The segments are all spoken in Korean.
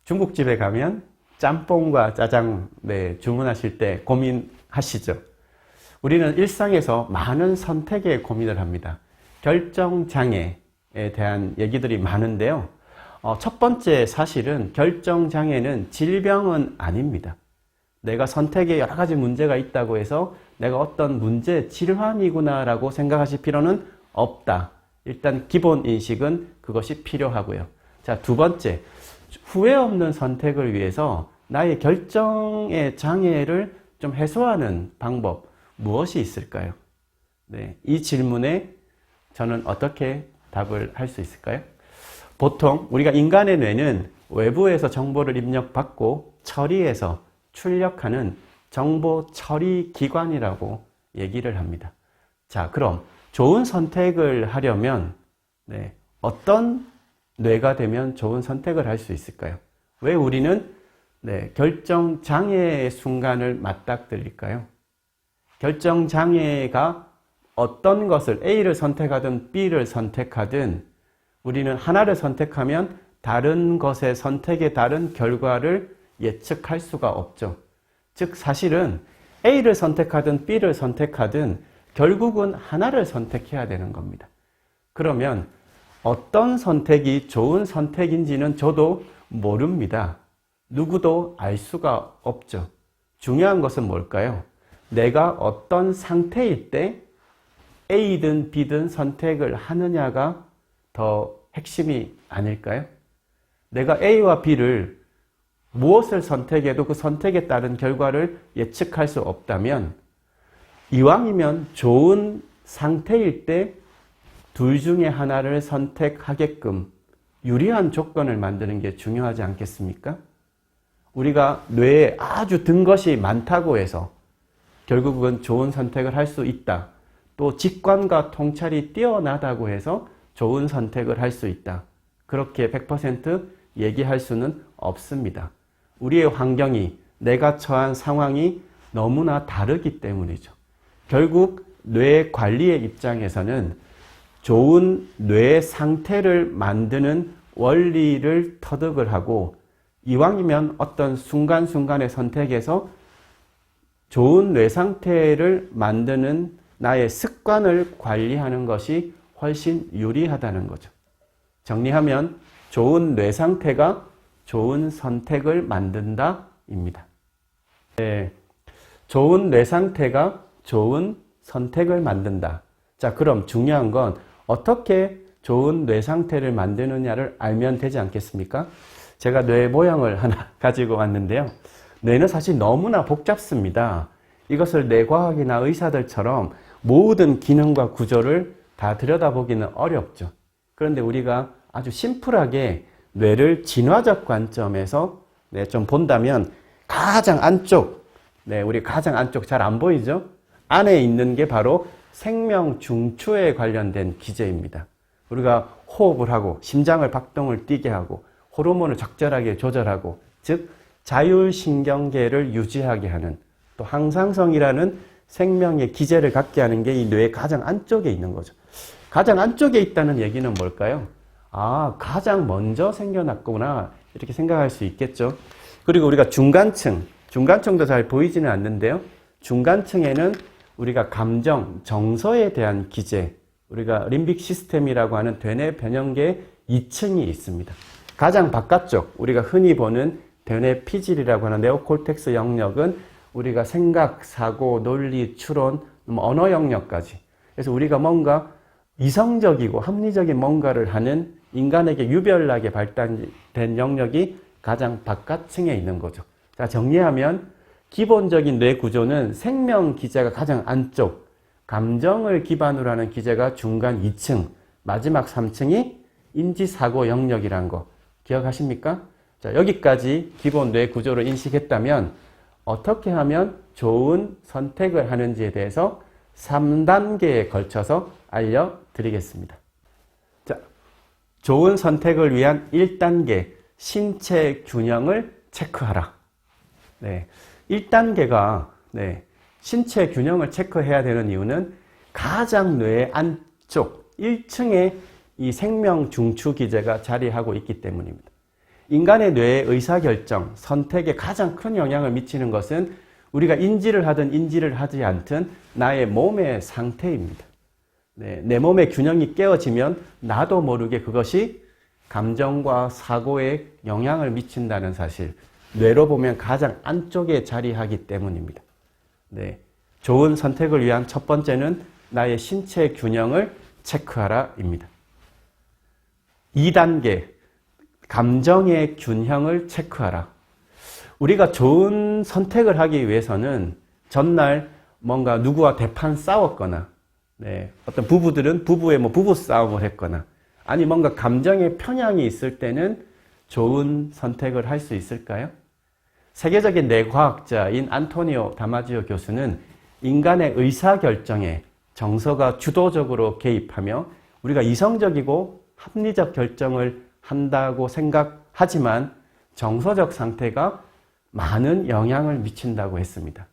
중국집에 가면 짬뽕과 짜장 주문하실 때 고민하시죠? 우리는 일상에서 많은 선택에 고민을 합니다. 결정장애에 대한 얘기들이 많은데요. 첫 번째 사실은 결정장애는 질병은 아닙니다. 내가 선택에 여러 가지 문제가 있다고 해서 내가 어떤 문제, 질환이구나 라고 생각하실 필요는 없다. 일단 기본 인식은 그것이 필요하고요. 자, 두 번째, 후회 없는 선택을 위해서 나의 결정의 장애를 좀 해소하는 방법 무엇이 있을까요? 이 질문에 저는 어떻게 답을 할 수 있을까요? 보통 우리가 인간의 뇌는 외부에서 정보를 입력받고 처리해서 출력하는 정보 처리 기관이라고 얘기를 합니다. 자, 그럼 좋은 선택을 하려면 어떤 뇌가 되면 좋은 선택을 할 수 있을까요? 왜 우리는 결정장애의 순간을 맞닥뜨릴까요? 결정장애가 어떤 것을 A를 선택하든 B를 선택하든 우리는 하나를 선택하면 다른 것의 선택에 따른 결과를 예측할 수가 없죠. 즉 사실은 A를 선택하든 B를 선택하든 결국은 하나를 선택해야 되는 겁니다. 그러면 어떤 선택이 좋은 선택인지는 저도 모릅니다. 누구도 알 수가 없죠. 중요한 것은 뭘까요? 내가 어떤 상태일 때 A든 B든 선택을 하느냐가 더 핵심이 아닐까요? 내가 A와 B를 무엇을 선택해도 그 선택에 따른 결과를 예측할 수 없다면 이왕이면 좋은 상태일 때 둘 중에 하나를 선택하게끔 유리한 조건을 만드는 게 중요하지 않겠습니까? 우리가 뇌에 아주 든 것이 많다고 해서 결국은 좋은 선택을 할 수 있다. 또 직관과 통찰이 뛰어나다고 해서 좋은 선택을 할 수 있다. 그렇게 100% 얘기할 수는 없습니다. 우리의 환경이, 내가 처한 상황이 너무나 다르기 때문이죠. 결국 뇌 관리의 입장에서는 좋은 뇌 상태를 만드는 원리를 터득을 하고 이왕이면 어떤 순간순간의 선택에서 좋은 뇌 상태를 만드는 나의 습관을 관리하는 것이 훨씬 유리하다는 거죠. 정리하면 좋은 뇌 상태가 좋은 선택을 만든다입니다. 좋은 뇌 상태가 좋은 선택을 만든다. 자, 그럼 중요한 건 어떻게 좋은 뇌 상태를 만드느냐를 알면 되지 않겠습니까? 제가 뇌 모형을 하나 가지고 왔는데요. 뇌는 사실 너무나 복잡습니다. 이것을 뇌과학이나 의사들처럼 모든 기능과 구조를 다 들여다보기는 어렵죠. 그런데 우리가 아주 심플하게 뇌를 진화적 관점에서 좀 본다면 가장 안쪽, 우리 가장 안쪽 잘 안 보이죠? 안에 있는 게 바로 생명 중추에 관련된 기제입니다. 우리가 호흡을 하고 심장을 박동을 뛰게 하고 호르몬을 적절하게 조절하고 즉 자율신경계를 유지하게 하는 또 항상성이라는 생명의 기제를 갖게 하는 게 이 뇌의 가장 안쪽에 있는 거죠. 가장 안쪽에 있다는 얘기는 뭘까요? 아, 가장 먼저 생겨났구나 이렇게 생각할 수 있겠죠. 그리고 우리가 중간층도 잘 보이지는 않는데요. 중간층에는 우리가 감정, 정서에 대한 기제, 우리가 림빅 시스템이라고 하는 되뇌 변형계 2층이 있습니다. 가장 바깥쪽, 우리가 흔히 보는 되뇌 피질이라고 하는 네오콜텍스 영역은 우리가 생각, 사고, 논리, 추론, 언어 영역까지. 그래서 우리가 뭔가 이성적이고 합리적인 뭔가를 하는 인간에게 유별나게 발달된 영역이 가장 바깥층에 있는 거죠. 자, 정리하면 기본적인 뇌 구조는 생명 기제가 가장 안쪽, 감정을 기반으로 하는 기제가 중간 2층, 마지막 3층이 인지사고 영역이란 거 기억하십니까? 자, 여기까지 기본 뇌 구조를 인식했다면 어떻게 하면 좋은 선택을 하는지에 대해서 3단계에 걸쳐서 알려드리겠습니다. 자, 좋은 선택을 위한 1단계, 신체 균형을 체크하라. 1단계가 신체 균형을 체크해야 되는 이유는 가장 뇌의 안쪽 1층에 이 생명 중추 기제가 자리하고 있기 때문입니다. 인간의 뇌의 의사결정, 선택에 가장 큰 영향을 미치는 것은 우리가 인지를 하든 인지를 하지 않든 나의 몸의 상태입니다. 네, 내 몸의 균형이 깨어지면 나도 모르게 그것이 감정과 사고에 영향을 미친다는 사실, 뇌로 보면 가장 안쪽에 자리하기 때문입니다. 네, 좋은 선택을 위한 첫 번째는 나의 신체 균형을 체크하라입니다. 2단계, 감정의 균형을 체크하라. 우리가 좋은 선택을 하기 위해서는 전날 뭔가 누구와 대판 싸웠거나, 네, 어떤 부부들은 부부의 부부싸움을 했거나, 아니 뭔가 감정의 편향이 있을 때는 좋은 선택을 할 수 있을까요? 세계적인 뇌과학자인 안토니오 다마지오 교수는 인간의 의사결정에 정서가 주도적으로 개입하며 우리가 이성적이고 합리적 결정을 한다고 생각하지만 정서적 상태가 많은 영향을 미친다고 했습니다.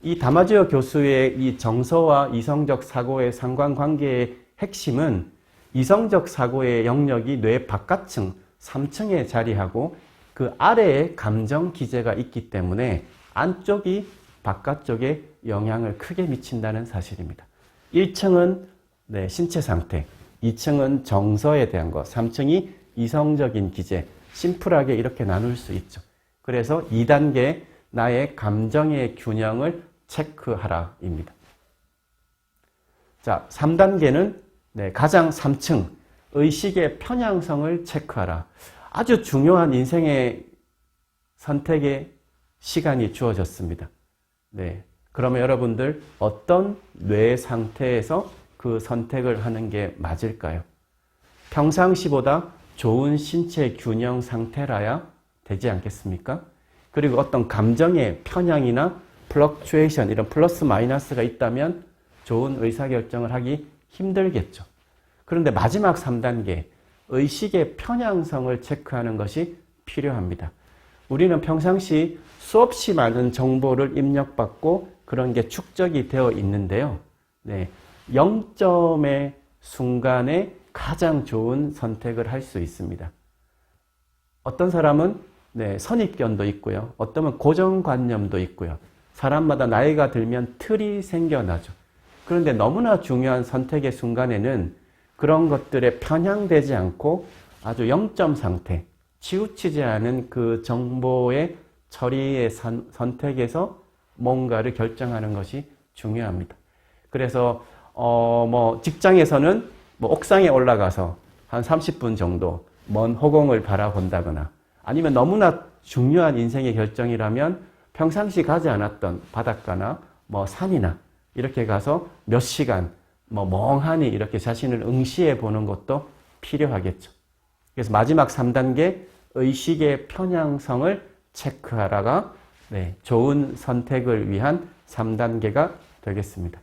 이 다마지오 교수의 이 정서와 이성적 사고의 상관관계의 핵심은 이성적 사고의 영역이 뇌 바깥층 3층에 자리하고 그 아래에 감정 기제가 있기 때문에 안쪽이 바깥쪽에 영향을 크게 미친다는 사실입니다. 1층은 신체 상태, 2층은 정서에 대한 것, 3층이 이성적인 기제, 심플하게 이렇게 나눌 수 있죠. 그래서 2단계 나의 감정의 균형을 체크하라입니다. 자, 3단계는 가장 3층, 의식의 편향성을 체크하라. 아주 중요한 인생의 선택의 시간이 주어졌습니다. 네. 그러면 여러분들 어떤 뇌 상태에서 그 선택을 하는 게 맞을까요? 평상시보다 좋은 신체 균형 상태라야 되지 않겠습니까? 그리고 어떤 감정의 편향이나 플럭추에이션, 이런 플러스 마이너스가 있다면 좋은 의사결정을 하기 힘들겠죠. 그런데 마지막 3단계, 의식의 편향성을 체크하는 것이 필요합니다. 우리는 평상시 수없이 많은 정보를 입력받고 그런 게 축적이 되어 있는데요. 0점의 순간에 가장 좋은 선택을 할 수 있습니다. 어떤 사람은 선입견도 있고요. 어떤 고정관념도 있고요. 사람마다 나이가 들면 틀이 생겨나죠. 그런데 너무나 중요한 선택의 순간에는 그런 것들에 편향되지 않고 아주 0점 상태, 치우치지 않은 그 정보의 처리의 선택에서 뭔가를 결정하는 것이 중요합니다. 그래서 직장에서는 옥상에 올라가서 한 30분 정도 먼 호공을 바라본다거나, 아니면 너무나 중요한 인생의 결정이라면 평상시 가지 않았던 바닷가나 산이나 이렇게 가서 몇 시간 멍하니 이렇게 자신을 응시해 보는 것도 필요하겠죠. 그래서 마지막 3단계 의식의 편향성을 체크하라가 좋은 선택을 위한 3단계가 되겠습니다.